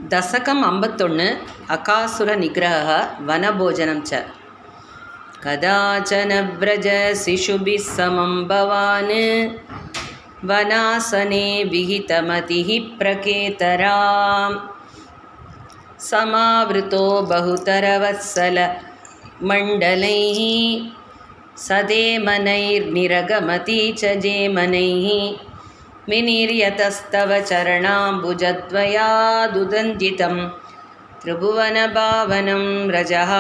दशकम् 51 अकासुरनिग्रहः वनभोजनं च। कदाचन व्रजशिशुभिः समं भवान् वनासने विहितमतिः प्रकेतराम् समावृतो बहुतरवत्सलमण्डलैः सदेमनैर्निरगमति च जेमनैः विनिर्यतस्तव चरणाम्बुजद्वयादुदन्दितं त्रिभुवनभावनं रजः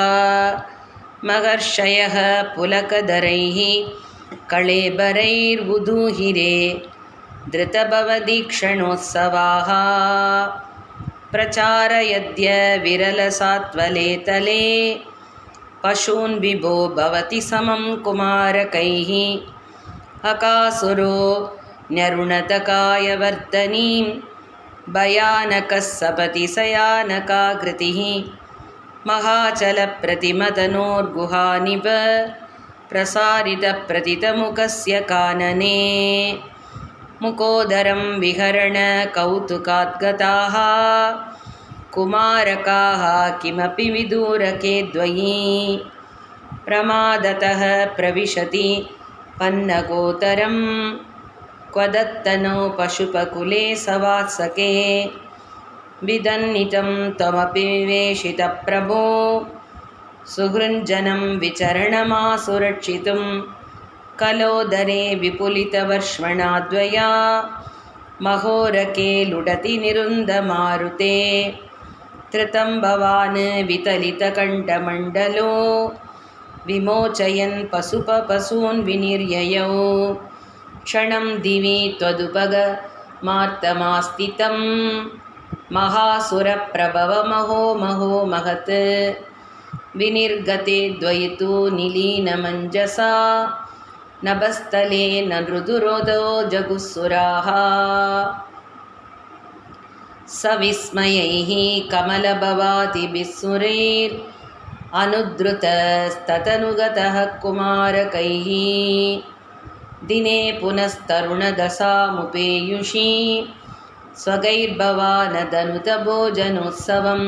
महर्षयः पुलकधरैः कळेबरैर्वुदूहिरे धृतभवदीक्षणोत्सवाः प्रचारयद्य विरलसात्वले तले पशून् विभो भवति समं कुमारकैः अकासुरो न्यरुणतकायवर्धनीं भयानकः सपति शयानकाकृतिः महाचलप्रतिमतनोर्गुहानिव प्रसारितप्रथितमुखस्य कानने मुकोदरं विहरण कौतुकाद्गताः कुमारकाः किमपि विदूरके द्वयी प्रमादतः प्रविशति पन्नगोतरं क्वदत्तनो पशुपकुले सवात्सके विदन्नितं त्वमपि विवेशितप्रभो सुहृञ्जनं विचरणमासुरक्षितुं कलोदरे विपुलितवर्ष्मणाद्वया महोरके लुडति निरुन्धमारुते धृतं भवान् वितलितकण्ठमण्डलो विमोचयन् पशून् विनिर्ययौ क्षणं दिवि त्वदुपगमार्तमास्तितं महासुरप्रभवमहो महो महत् विनिर्गते द्वयितु निलीनमञ्जसा नभस्थले न नृदुरोधो जगुस्सुराः सविस्मयैः कमलभवातिभिस्सुरैरनुद्धृतस्ततनुगतः कुमारकैः दिने पुनस्तरुणदशामुपेयुषी स्वगैर्भवानदनुतभोजनोत्सवं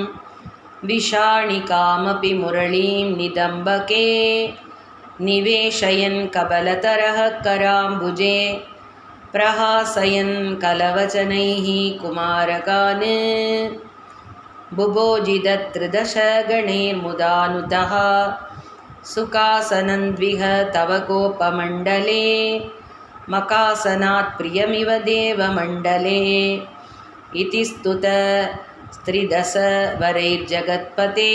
विषाणिकामपि मुरळीं निदम्बके निवेशयन् कबलतरः कराम्बुजे प्रहासयन् कलवचनैः कुमारकान् बुभोजिदत्रिदश गणैर्मुदानुतः सुखासनन्द्विह तव गोपमण्डले मकासनात् प्रियमिव देवमण्डले इति स्तुत स्त्रिदश वरैर्जगत्पते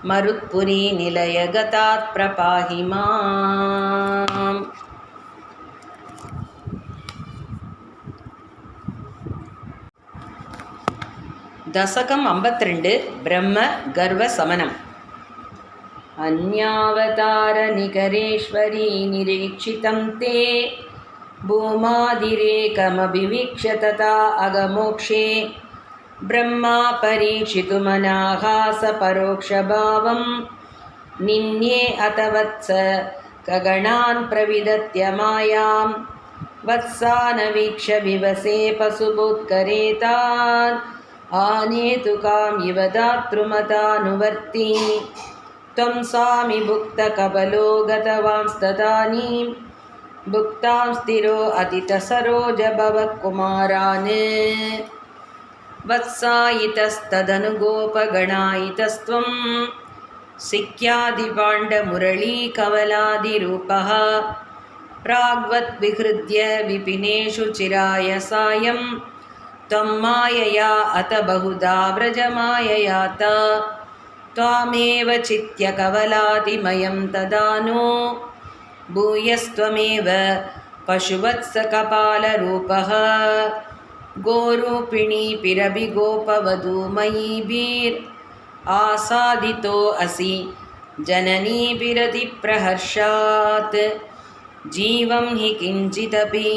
मरुत्पुरी निलयगतात् प्रपाहि माम्। दशकम् 52 ब्रह्म गर्व समनम्। अन्यावतारनिकरेश्वरी निरीक्षितं ते भूमादिरेकमभिवीक्ष्य तथा अगमोक्षे ब्रह्मा परीक्षितुमनाहास परोक्षभावं निन्ये अथ वत्स कगणान् प्रविदत्य मायां वत्सानवीक्ष्य विवसे पशुभूत्करेतान् आनेतुकां इव दातृमतानुवर्ती त्वं स्वामि भुक्तकबलो गतवांस्तदानीं भुक्तां स्थिरो अतितसरोजभवः कुमारान् वत्सायितस्तदनुगोपगणायितस्त्वं सिक्यादिपाण्डमुरळीकवलादिरूपः प्राग्वद्विहृद्य विपिनेषु चिराय सायं त्वं मायया अत बहुधा व्रजमाययात त्वामेव चित्यकवलादिमयं तदानो भूयस्त्वमेव पशुवत्सकपालरूपः गोरूपिणी पिरभिगोपवधूमयीभिर् आसादितो असि जननीभिरतिप्रहर्षात् जीवं हि किञ्चिदपि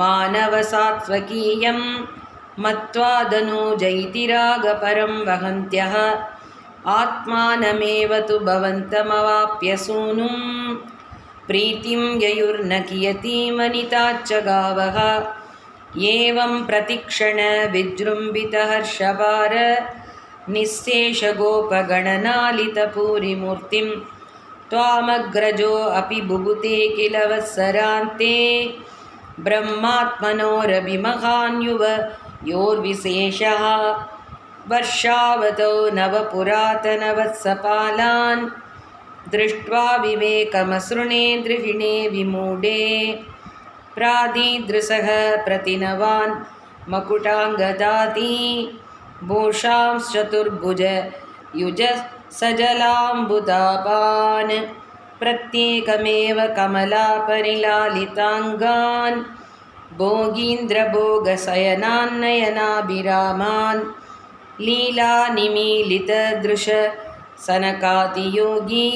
मानवसात्त्वकीयं मत्वा धनुजैति रागपरं वहन्त्यः आत्मानमेव तु भवन्तमवाप्य सूनुं प्रीतिं ययुर्न कियतीमनिताच्च गावः एवं प्रतिक्षण विजृम्भितहर्षभार निःशेषगोपगणनालितपूरिमूर्तिं त्वामग्रजो अपि बुभुते किल वत्सरान्ते ब्रह्मात्मनोरभिमहान्युव योर्विशेषः वर्षावतौ नवपुरातनवत्सपालान् दृष्ट्वा विवेकमसृणे द्रुहिणे विमूढे प्रादीदृशः प्रतिनवान् मकुटाङ्गदाती भूषांश्चतुर्भुज युज सजलाम्बुदापान् प्रत्येकमेव कमलापरिलालिताङ्गान् भोगीन्द्रभोगशयनान्नयनाभिरामान् लीलानिमीलितदृश सनकातियोगी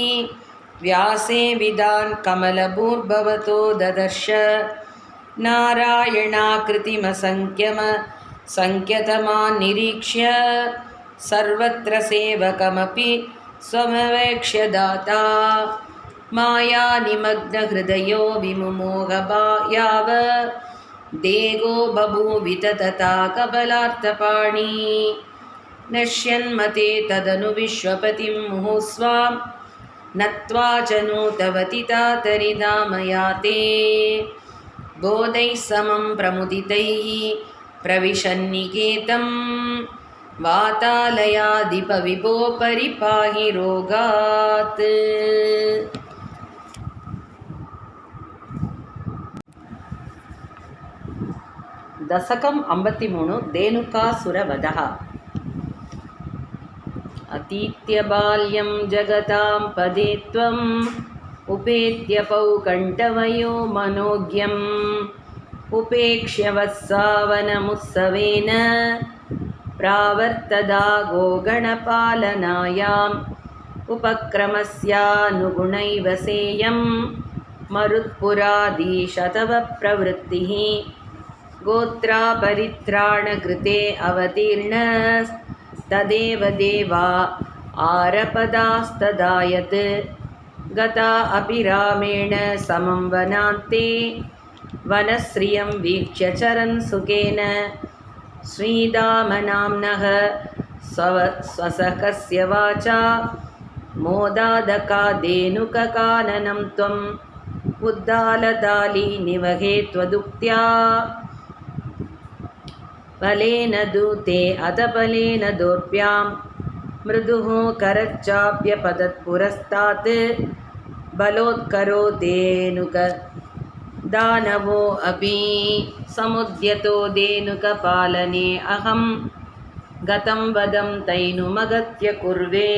व्यासे विदान् कमलभूर्भवतो ददर्श नारायणाकृतिमसङ्ख्यतमान् निरीक्ष्य सर्वत्र सेवकमपि स्वमवेक्ष्य दाता मायानिमग्नहृदयो विमुमोहभायाव देगो बभूवित तथा कबलार्थपाणि नश्यन्मते तदनु विश्वपतिं मुहुस्वां नत्वा च नूतवति तातरिदामयाते बोधैः समं प्रमुदितैः प्रविशन्निकेतं वातालयाधिपविभो परिपाहि रोगात्। दशकं 53 धेनुकासुरवधः। अतीत्य बाल्यं जगतां पदे त्वम् उपेत्य पौकण्ठवयो मनोज्ञम् उपेक्ष्य वत्सावनमुत्सवेन प्रावर्तदा गोगणपालनायाम् उपक्रमस्यानुगुणैव सेयं मरुत्पुराधीशतव प्रवृत्तिः गोत्रापरित्राणकृते अवतीर्णस्तदेव देवा आरपदास्तदायत् गता अपि रामेण समं वनान्ते वनश्रियं वीक्ष्य चरन् सुखेन श्रीदामनाम्नः स्वसखस्य वाचा मोदादकादेनुककाननं त्वम् उद्दालदाली निवहे त्वदुक्त्या फलेन दूते अधफलेन दोर्भ्यां मृदुः करच्चाप्यपतत्पुरस्तात् बलोत्करोतेनुक दानवो अपि समुद्यतो धेनुकपालने अहं गतं वदं तैनुमगत्य कुर्वे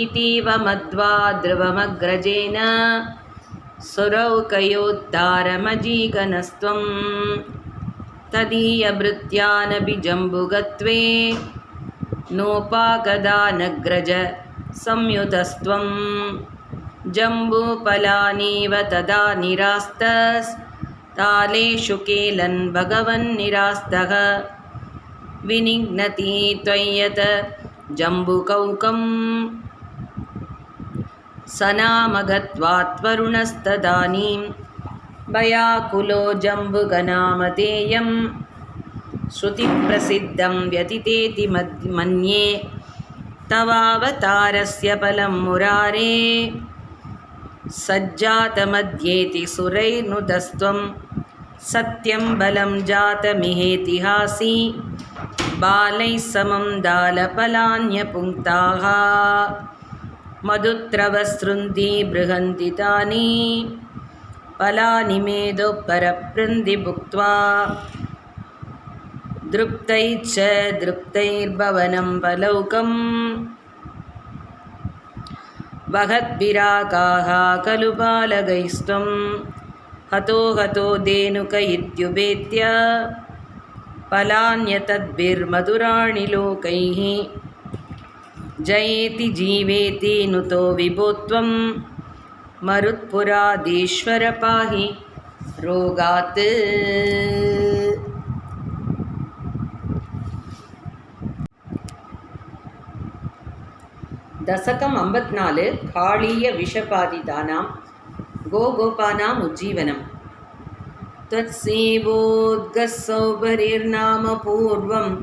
इतीव मध्वा ध्रुवमग्रजेन सुरौकयोद्धारमजीगनस्त्वं तदीयभृत्यानभिजम्बुगत्वे नोपागदानग्रज संयुतस्त्वं जम्बूफलानीव तदा निरास्तस्तालेषु केलन् भगवन्निरास्तः विनिघ्नति त्वय्यत जम्बुकौकं सनामगत्वात्वरुणस्तदानीं भयाकुलो जम्बुकनामधेयं श्रुतिप्रसिद्धं व्यतितेति मन्ये तवावतारस्य फलं मुरारे सज्जातमध्येति सुरैर्नुतस्त्वं सत्यं बलं जातमिहेतिहासी बालैः समं दालफलान्यपुङ्क्ताः मधुत्रवसृन्ति बृहन्ति तानि फलानि मेदोपरप्रन्थि भुक्त्वा दृप्तैश्च दृप्तैर्भवनं फलौकं वहद्भिराकाः खलु बालगैस्त्वं हतो हतो धेनुक इत्युपेत्य फलान्यतद्भिर्मधुराणि लोकैः जयेति जीवेति नुतो विभो त्वं मरुत्पुराधीश्वर पाहि रोगात्। दशकं 54 काळीय विषबाधितानां गोगोपानाम् उज्जीवनम्। त्वत्सेवोद्गः सौभरिर्नाम पूर्वं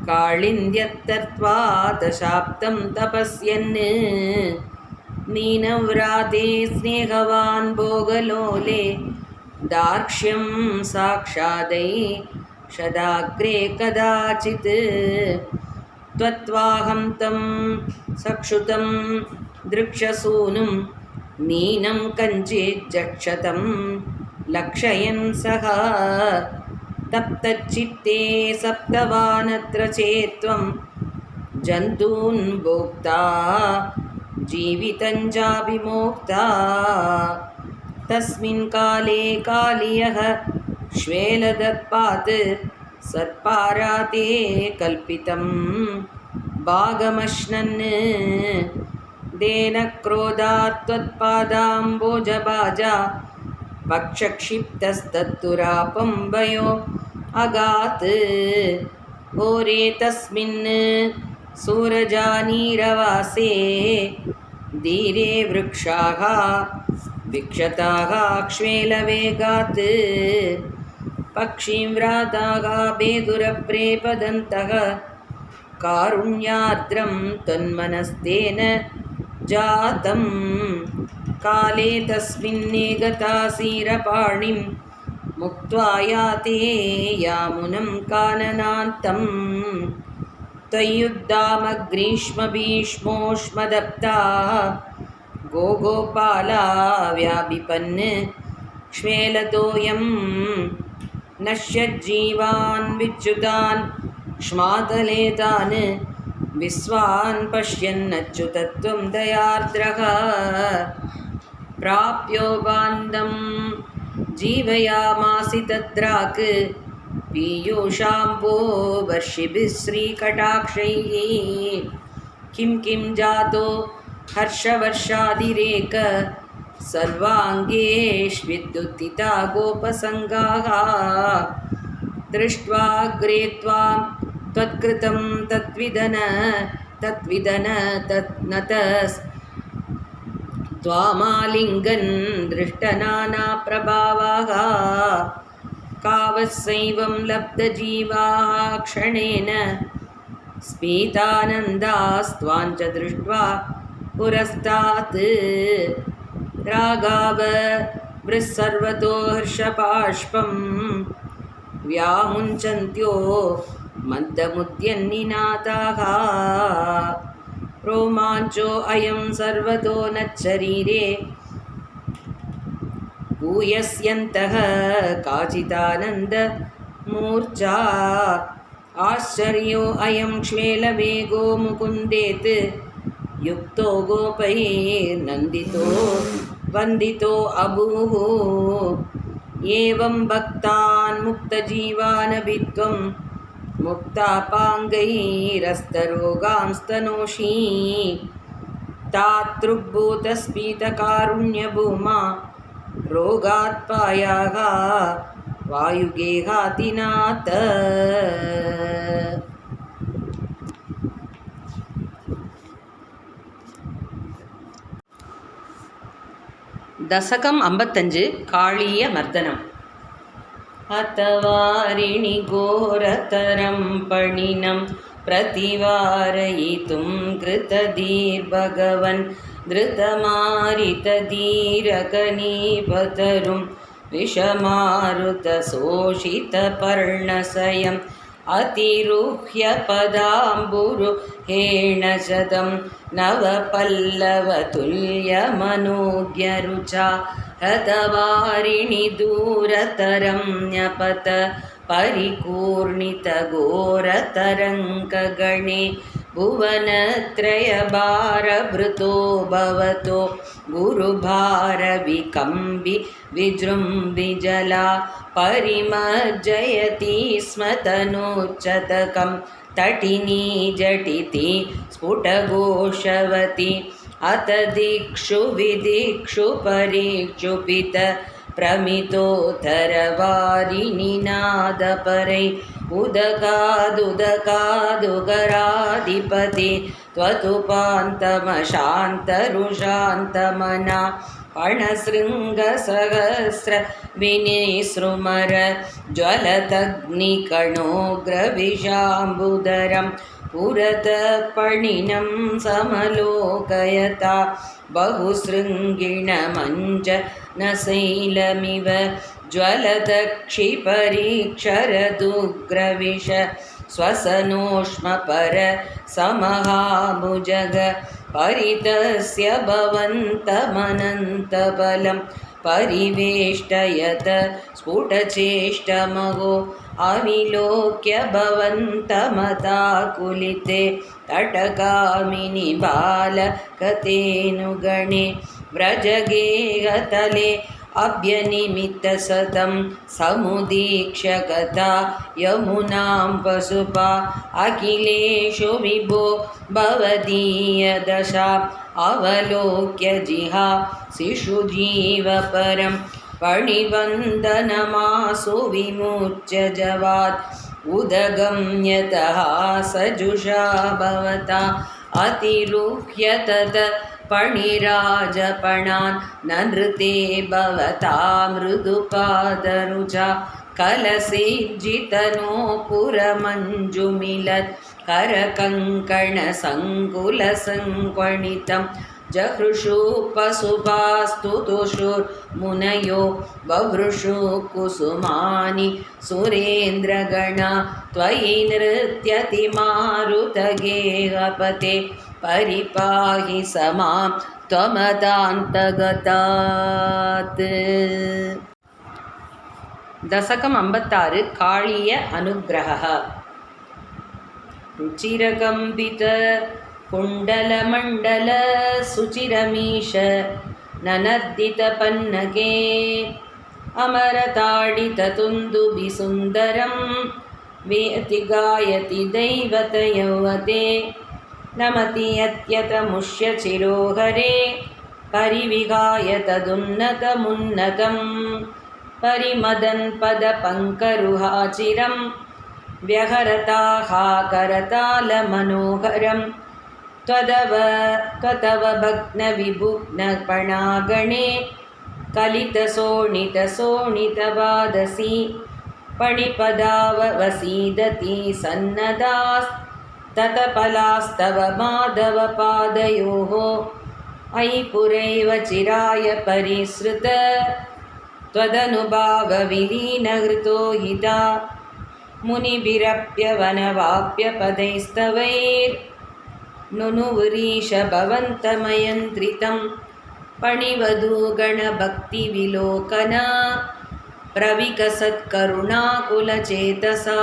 काळिन्द्यत्तत्वात् शाप्तं तपस्यन् मीनव्राते स्नेहवान् भोगलोले दार्क्ष्यं साक्षादै शदाग्रे कदाचित् त्वत्त्वाहं तं सक्षुतं दृक्षसूनुं मीनं कञ्चिज्जक्षतं लक्षयन् सः तप्तच्चित्ते सप्तवानत्र चेत्त्वं जन्तून् भोक्ता जीवितञ्चाभिमोक्ता तस्मिन् काले कालियः श्वेलदत्पात् सर्पाराते कल्पितं भागमश्नन् देनक्रोधात् त्वत्पादाम्बोजभाजा पक्षक्षिप्तस्तत्तुरापं भयो अगात् होरे तस्मिन् सूरजानीरवासे धीरे वृक्षाः विक्षताः क्ष्वेलवेगात् पक्षीव्राताः भेदुरप्रेपदन्तः कारुण्यार्द्रं तन्मनस्तेन जातं काले तस्मिन्नेगतासीरपाणिं मुक्त्वा याते यामुनं काननान्तं त्वय्युद्धामग्रीष्मभीष्मोष्मदप्ताः गोपाला व्यापिपन् क्ष्वेलतोऽयं नश्यज्जीवान् विच्युतान् क्ष्मातलेतान् विश्वान् पश्यन्नच्युतत्वं दयार्द्रः प्राप्योपान्तं जीवयामासि तद्राक् पीयूषाम्बो वर्षिभिः श्रीकटाक्षैः किं किं जातो हर्षवर्षादिरेक सर्वाङ्गेष्विद्युत्थिता गोपसङ्गाः दृष्ट्वाग्रे त्वां त्वत्कृतं तद्विदन त्वामालिङ्गन् दृष्टनानाप्रभावाः कावस्सैवं लब्धजीवाः क्षणेन स्मितानन्दास्त्वाञ्च दृष्ट्वा पुरस्तात् रागाव वृस्सर्वतो हर्षपाष्पं व्यामुञ्चन्त्यो मन्दमुद्यन्निनादाः रोमाञ्चो अयं सर्वतो नच्छरीरे भूयस्यन्तः काचिदानन्दमूर्च्छा आश्चर्यो अयं क्ष्वेलवेगो मुकुन्देत् युक्तो गोपैर्नन्दितो वन्दितो अभूः एवं भक्तान् मुक्तजीवानभित्वं मुक्तापाङ्गैरस्तरोगांस्तनोषि तातृग्भूतस्फीतकारुण्यभूमा रोगात्पायाः वायुगेहातिनाथ दशकं 55 काळीय मर्दनम् अतवारिणि घोरतरं पणिनं प्रतिवारयितुं कृतधीर्भगवन् धृतमारितधीरकनीपतरुं विषमारुतशोषितपर्णसयम् अतिरुह्य पदाम्बुरुहेण शतं नवपल्लवतुल्यमनोज्ञरुचा हतवारिणि दूरतरं न्यपत परिपूर्णितघोरतरङ्गगणे भुवनत्रयभारभृतो भवतो गुरुभारविकम्बि विजृम्भिजला परिमज्जयति स्म तनोच्चतकं तटिनी झटिति स्फुटघोषवती अत दिक्षु विदिक्षु परीक्षुपित प्रमितोत्तरवारिनिनादपरै उदकादुदकादुगराधिपति त्वदुपान्तमशान्तरुशान्तमना पणसृङ्गसहस्र विनिसृमर ज्वलतग्निकणोग्रविशाम्बुदरं पुरतः पणिनं समलोकयता बहुशृङ्गिणमञ्जनशैलमिव ज्वलतक्षिपरीक्षरदुग्रविश स्वसनोष्मपर समहाभुजग परितस्य भवन्तमनन्तबलं परिवेष्टयत स्फुटचेष्टमहो अविलोक्य भवन्तमताकुलिते तटकामिनि बालकतेऽनुगणे व्रजगेहतले अभ्यनिमित्तसतं समुदीक्ष्य गता यमुनां पशुपा अखिलेषु विभो भवदीयदशाम् अवलोक्य जिहा शिशुजीवपरं पणिवन्दनमासु विमुच्य जवात् उदगं यतः सजुषा भवता अतिरुह्य तत् पणिराजपणान् ननृते भवता मृदुपादरुचा कलसिज्जितनो पुरमञ्जुमिलत् करकङ्कणसङ्कुलसङ्क्वणितं जहृषु पशुपास्तुतुषुर्मुनयो बभृषु कुसुमानि सुरेन्द्रगणा त्वयि नृत्यति मारुतगेहपते परिपाहि समां त्वमदान्तगतात्। दशकं 56 काळीय अनुग्रहः। रुचिरकम्पित कुण्डलमण्डल सुचिरमीश ननर्दितपन्नगे अमरताडिततुन्दुभिसुन्दरं वेति गायति दैवतयौवते नमति यत्यतमुष्य चिरोहरे परिविहाय तदुन्नतमुन्नतं परिमदन् पदपङ्करुहाचिरं व्यहरताः करतालमनोहरं त्वतव भग्नविभुग्नपणागणे कलितशोणितवादसी पणिपदावसीदति सन्नदास्ततपलास्तव माधवपादयोः अयि पुरैव चिराय परिसृत त्वदनुभावविलीनहृतो हिता मुनिभिरप्यवनवाप्यपदैस्तवैर्नुनुवरीश भवन्तमयन्त्रितं पणिवधूगणभक्तिविलोकना प्रविकसत्करुणाकुलचेतसा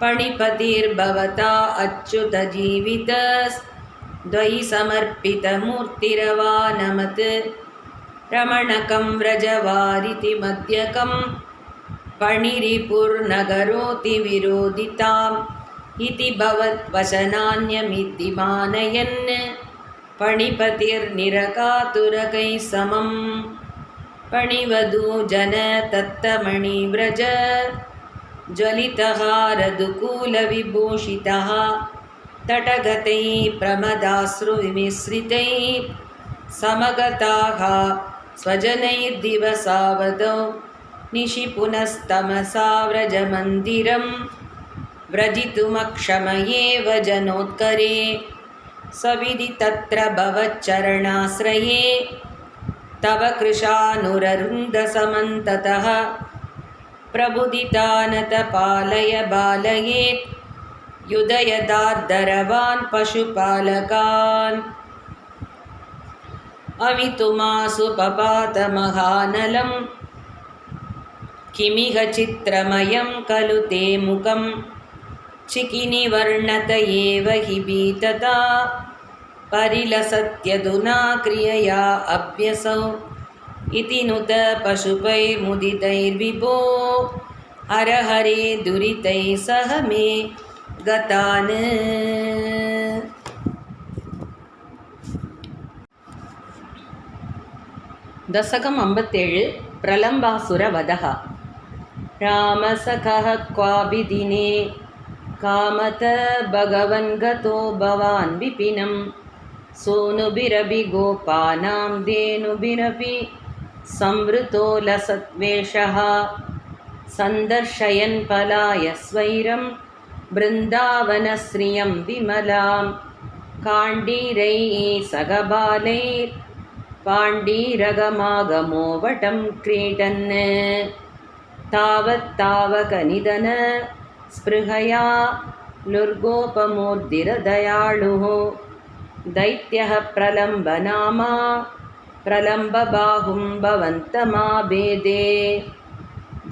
पणिपतिर्भवता अच्युतजीवितस्त्वयि समर्पितमूर्तिरवानमत् रमणकं व्रजवारिति मध्यकं पणिरिपुर्नगरोति विरोधिताम् इति भवद्वचनान्यमिति मानयन् पणिपतिर्निरकातुरकैः समं पणिवधूजन तत्तमणिव्रज ज्वलितहारदुकूलविभूषितः तटगतैः प्रमदाश्रुविमिश्रितैः समगताः स्वजनैर्दिवसावधौ निशि पुनस्तमसा व्रजमन्दिरं व्रजितुमक्षमयेव जनोत्करे सविधि तत्र भवच्चरणाश्रये तव कृशानुररुन्धसमन्ततः प्रबुदितानत पालय बालयेत् युधयदार्दरवान् पशुपालकान् अवितुमासु पपातमहानलं किमिह चित्रमयं खलु ते मुखं चिकिनिवर्णत एव हि भीतता परिलसत्यधुना क्रियया अभ्यसौ इति नुत पशुपैर्मुदितैर्विभो हरहरे दुरितैः सह मे गतान्। दशकं 57 प्रलम्बासुरवधः। रामसखः क्वाभिदिने कामत भगवन् गतो भवान् विपिनं सोनुभिरपि गोपानां धेनुभिरपि संवृतो लसद्वेषः सन्दर्शयन् पलाय स्वैरं बृन्दावनश्रियं विमलां काण्डीरैः सगबालैर्पाण्डीरगमागमो वटं क्रीडन् तावत्तावकनिधन स्पृहया लुर्गोपमूर्तिरदयाळुः दैत्यः प्रलम्बनामा प्रलम्बबाहुं भवन्तमाभेदे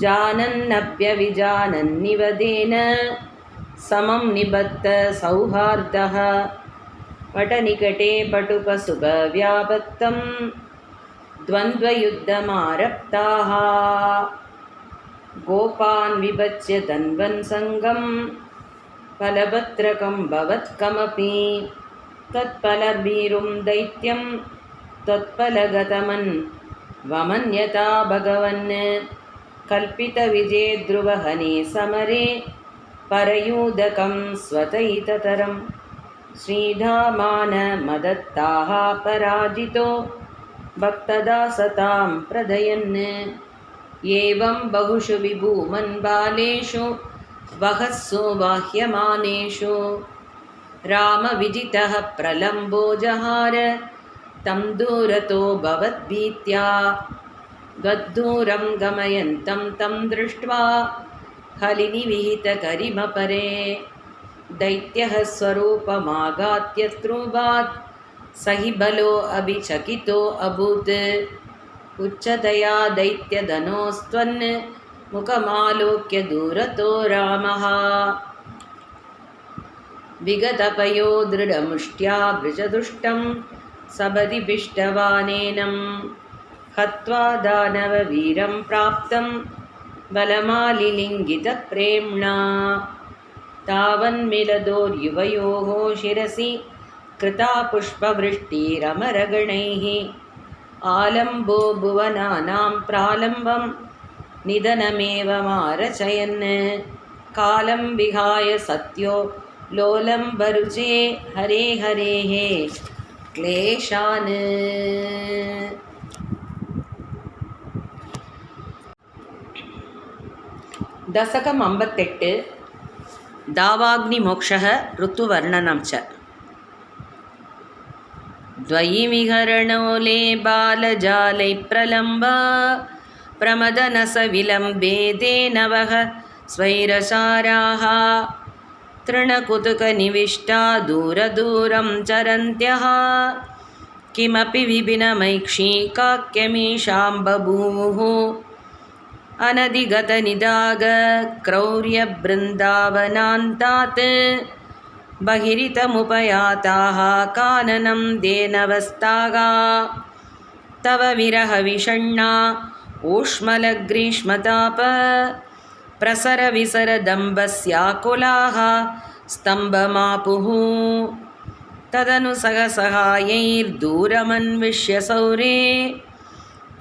जानन्नप्यविजानन्निवदेन समं निबद्ध सौहार्दः पटनिकटे पटुपशुभव्यापत्तं द्वन्द्वयुद्धमारप्ताः गोपान् विभज्य धन्वन् सङ्गं फलभद्रकं भवत्कमपि तत्फलभीरुं दैत्यं त्वत्फलगतमन् वमन्यता भगवन् कल्पितविजयध्रुवहने समरे परयूदकं स्वतैततरं श्रीधामानमदत्ताः पराजितो भक्तदासतां प्रदयन् एवं बहुषु विभूमन् बालेषु वहस्सु बाह्यमानेषु रामविजितः प्रलम्बो जहार तं दूरतो भवद्भीत्या गद्दूरं गमयन्तं तं दृष्ट्वा हलिनिविहितकरिमपरे दैत्यः स्वरूपमाघात्यत्रूभात् सहि बलो अभिचकितो अभूत् उच्चतया दैत्यधनोस्त्वन् मुखमालोक्य दूरतो रामः विगतपयो दृढमुष्ट्या भृजदुष्टं सबदिभिष्टवानेनं हत्वा दानववीरं प्राप्तं बलमालिलिङ्गितप्रेम्णा तावन्मिलदोर्युवयोः शिरसि कृता पुष्पवृष्टिरमरगणैः आलम्बो भुवनानां प्रालम्बं निधनमेव मारचयन् कालं विहाय सत्यो लोलम्बरुचे हरे हरेः क्लेशान् दशकम् 58 दावाग्निमोक्षः ऋतुवर्णनं च द्वयिविहरणोले बालजालै प्रलम्ब प्रमदनसविलम्बे नवः स्वैरसाराः तृणकुतुकनिविष्टा दूरदूरं चरन्त्यः किमपि विपिनमैक्षीकाक्यमीषां बभूवुः अनधिगतनिदाग क्रौर्यबृन्दावनान्तात् बहिरितमुपयाताः काननं देनवस्ताः तव विरहविषण्णा ऊष्मलग्रीष्मताप प्रसरविसरदम्बस्याकुलाः स्तम्भमापुः तदनु सहसहायैर्दूरमन्विष्य सौरे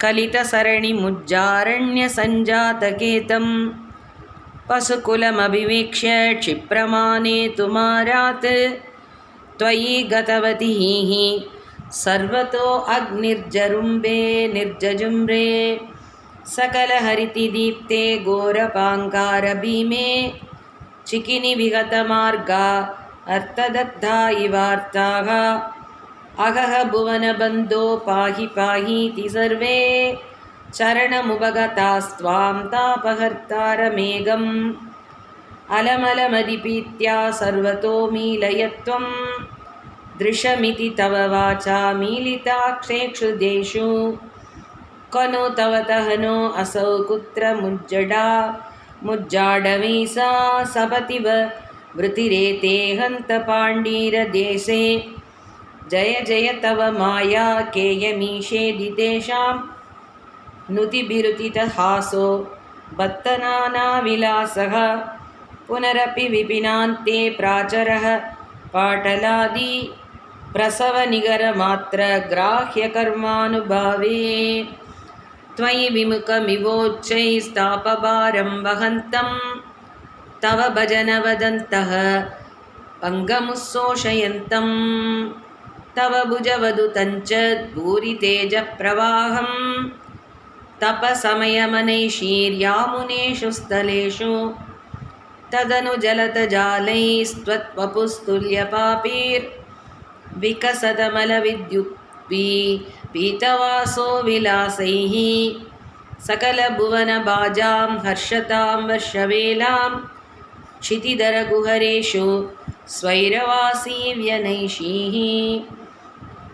कलितसरणिमुज्जारण्यसञ्जातकेतं पशुकुलमभिवीक्ष्य क्षिप्रमानेतुमारात् त्वयि गतवती सर्वतो अग्निर्जरुम्बे निर्जजुम्रे सकलहरितिदीप्ते घोरपाङ्कारभीमे चिकिनिविगतमार्गा अर्थदग्धा इवार्ताः अहह भुवनबन्धो पाहि पाहीति सर्वे चरणमुपगतास्त्वां तापहर्तारमेघम् अलमलमधिपीत्या सर्वतो मीलयत्वं दृशमिति तव वाचा मीलिताक्षेक्षुदेषु क्वनो तव तहनो असौ कुत्र मुज्जाडवी सा सपतिव वृतिरेते हन्त पाण्डीरदेशे जय जय तव माया केयमीषेदितेषां नुतिभिरुतितहासो बत्तनानाविलासः पुनरपि विपिनान्ते प्राचरः पाटलादि प्रसवनिगरमात्रग्राह्यकर्मानुभावे त्वयि विमुखमिवोच्चैस्तापभारं वहन्तं तव भजन वदन्तः अङ्गमुशोषयन्तं तव भुजवदुतञ्च भूरितेजप्रवाहं तपसमयमनैशीर्यामुनेषु स्थलेषु तदनु पीतवासो विलासैः सकलभुवनबाजां हर्षतां वर्षवेलां क्षितिधरगुहरेषु स्वैरवासी व्यनैषीः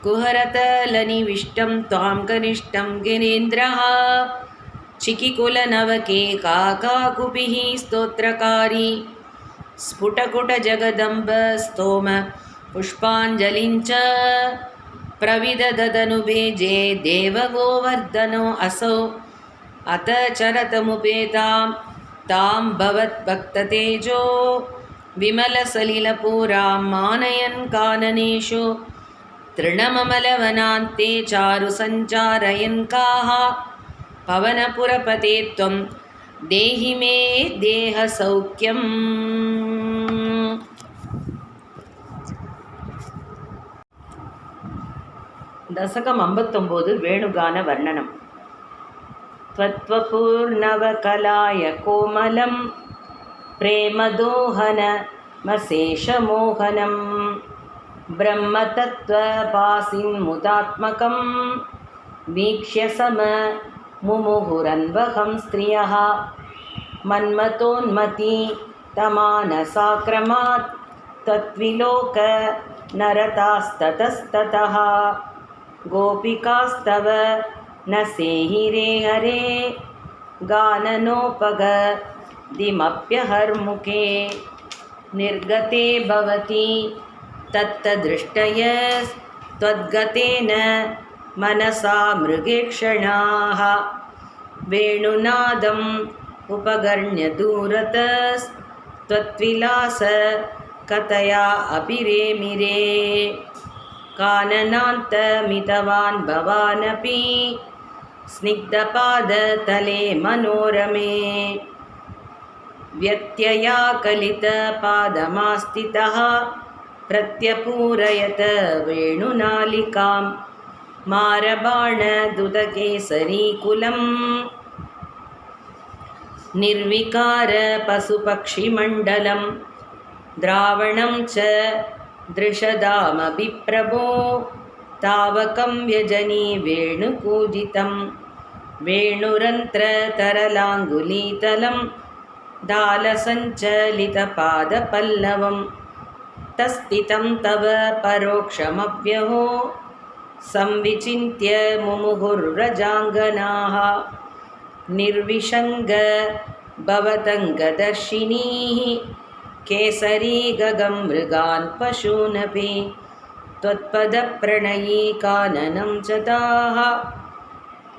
कुहरतलनिविष्टं त्वां कनिष्ठं गिरीन्द्रः चिकिकुलनवकेकाकुपिः स्तोत्रकारी स्फुटकुटजगदम्ब स्तोम पुष्पाञ्जलिञ्च प्रविददनुभेजे देवगोवर्धनो असौ अत चरतमुपेतां तां भवद्भक्ततेजो विमलसलिलपूरां मानयन् काननेषु तृणममलवनान्ते चारु सञ्चारयन् काः पवनपुरपते त्वं देहि मे देहसौख्यम्. दशकं 59 वेणुगान वर्णनम्. त्वत्पूर्णवकलाय कोमलं प्रेमदोहनमशेषमोहनं ब्रह्मतत्त्वपासिन्मुदात्मकं वीक्ष्य मुमुहुरन्वहं स्त्रियः मन्मतोन्मती तमानसाक्रमात् तत्विलोक नरतास्ततस्ततः गोपिकास्तव न सेहिरे हरे गाननोपगदिमप्यहर्मुखे निर्गते भवति तत्तदृष्टयस्त्वद्गतेन मनसा मृगेक्षणाः वेणुनादम् उपगर्ण्य दूरतस्त्वत्विलास कथया अपिरेमिरे काननान्तमितवान् भवानपि स्निग्धपादतले मनोरमे व्यत्ययाकलितपादमास्थितः प्रत्यपूरयत वेणुनालिकां मारबाणदुदकेसरीकुलं निर्विकारपशुपक्षिमण्डलं द्रावणं च दृशदामभिप्रभो तावकं व्यजनी वेणुकूजितं वेणुरन्त्रतरलाङ्गुलीतलं दालसञ्चलितपादपल्लवं तस्थितं तव परोक्षमव्यहो संविचिन्त्य मुमुहुर्व्रजाङ्गनाः निर्विशङ्ग भवतङ्गदर्शिनीः केसरी गगं मृगान् पशूनपि त्वत्पदप्रणयी काननं च ताः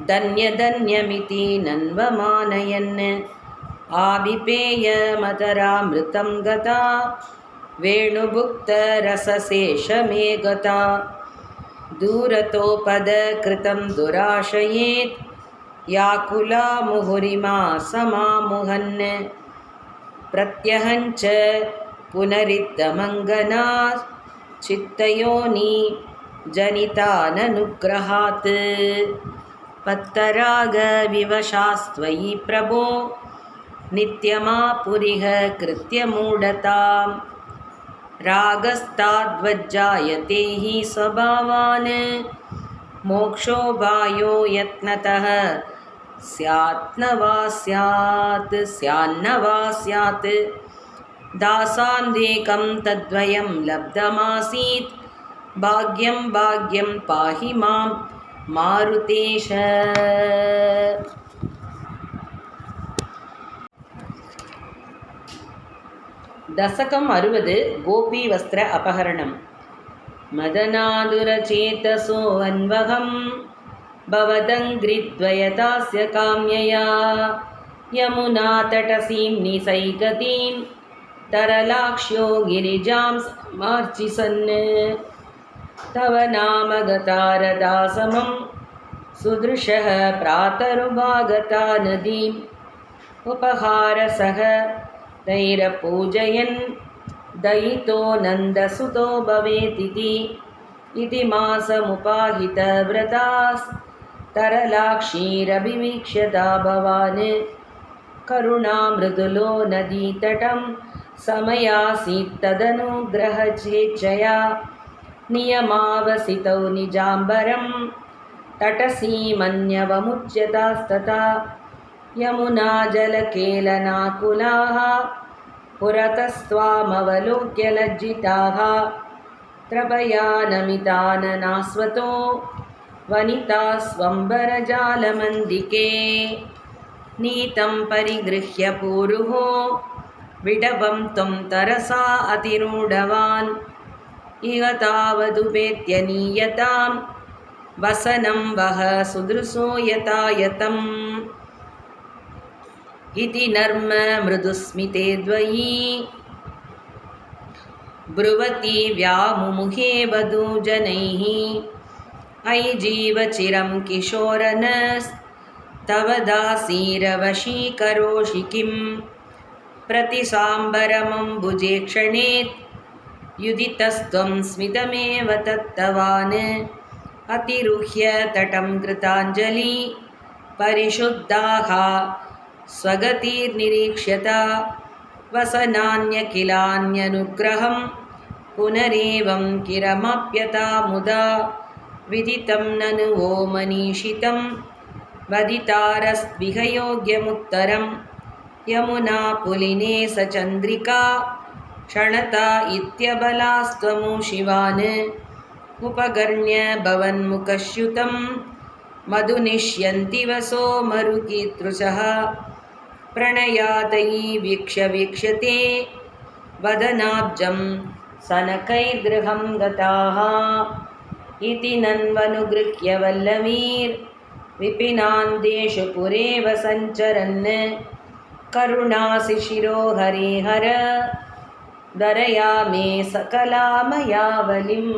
धन्यधन्यमिति नन्वमानयन् आभिपेयमतरामृतं गता वेणुभुक्तरसशेषमे गता दूरतोपदकृतं दुराशयेत् याकुला मुहुरिमा समामुहन् प्रत्यहञ्च पुनरिद्धमङ्गना चित्तयोनि जनिताननुग्रहात् पत्तरागविवशास्त्वयि प्रभो नित्यमापुरिह कृत्यमूढतां रागस्ताद्वज्जायते हि स्वभावान् मोक्षो बायो यत्नतः स्यान्न वा स्यात् दासान्देकं तद्वयं लब्धमासीत् भाग्यं भाग्यं पाहि मां मारुतेश. दशकं 60 गोपीवस्त्र अपहरणम्. मदनादुरचेतसो अन्वहं भवदङ्घ्रिद्वयदास्य काम्यया यमुनातटसीं निसैगतीं तरलाक्ष्यो गिरिजां समार्चिसन् तव नाम गतारदासमं सुदृशः प्रातरुभागता नदीम् उपहारसह तैरपूजयन् दयितो नन्दसुतो भवेतिति इति मासमुपाहितव्रतास्तरलाक्षीरभिवीक्ष्यता भवान् करुणामृदुलो नदीतटं समयासीत्तदनुग्रहचेच्छया नियमावसितौ निजाम्बरं तटसीमन्यवमुच्यतास्तथा यमुना जलकेलनाकुलाः पुरतस्त्वामवलोक्य लज्जिताः त्रपयानमिताननास्वतो वनिता स्वम्बरजालमन्दिके नीतं परिगृह्य पूरुहो विडबं त्वं तरसा अतिरूढवान् इह तावदुपेत्य नीयतां वसनं वह सुदृशो यतायतम् इति नर्म मृदुस्मिते द्वयी ब्रुवती व्यामुमुहे वधूजनैः अयि जीवचिरं किशोरनस्तव दासीरवशीकरोषि किं प्रतिसाम्बरमम्बुजे क्षणेत् युदितस्त्वं स्मितमेव दत्तवान् अतिरुह्य तटं कृताञ्जलि परिशुद्धाः स्वगतिर्निरीक्ष्यता वसनान्यखिलान्यनुग्रहं पुनरेवं किरमप्यता मुदा विदितं ननु वो मनीषितं वदितारस्त्विह योग्यमुत्तरं यमुना पुलिने सचन्द्रिका क्षणता इत्यबलास्त्वमूषिवान् उपगर्ण्य भवन्मुखश्युतं मधुनिष्यन्ति वसो मरुकीदृशः प्रणयातयी वीक्ष्यते वदनाब्जं सनकैर्गृहं गताः इति नन्वनुगृह्य वल्लवीर्विपिनान्देषु पुरेव सञ्चरन् करुणासिशिरो हरिहर दरयामे सकलामयावलिम्।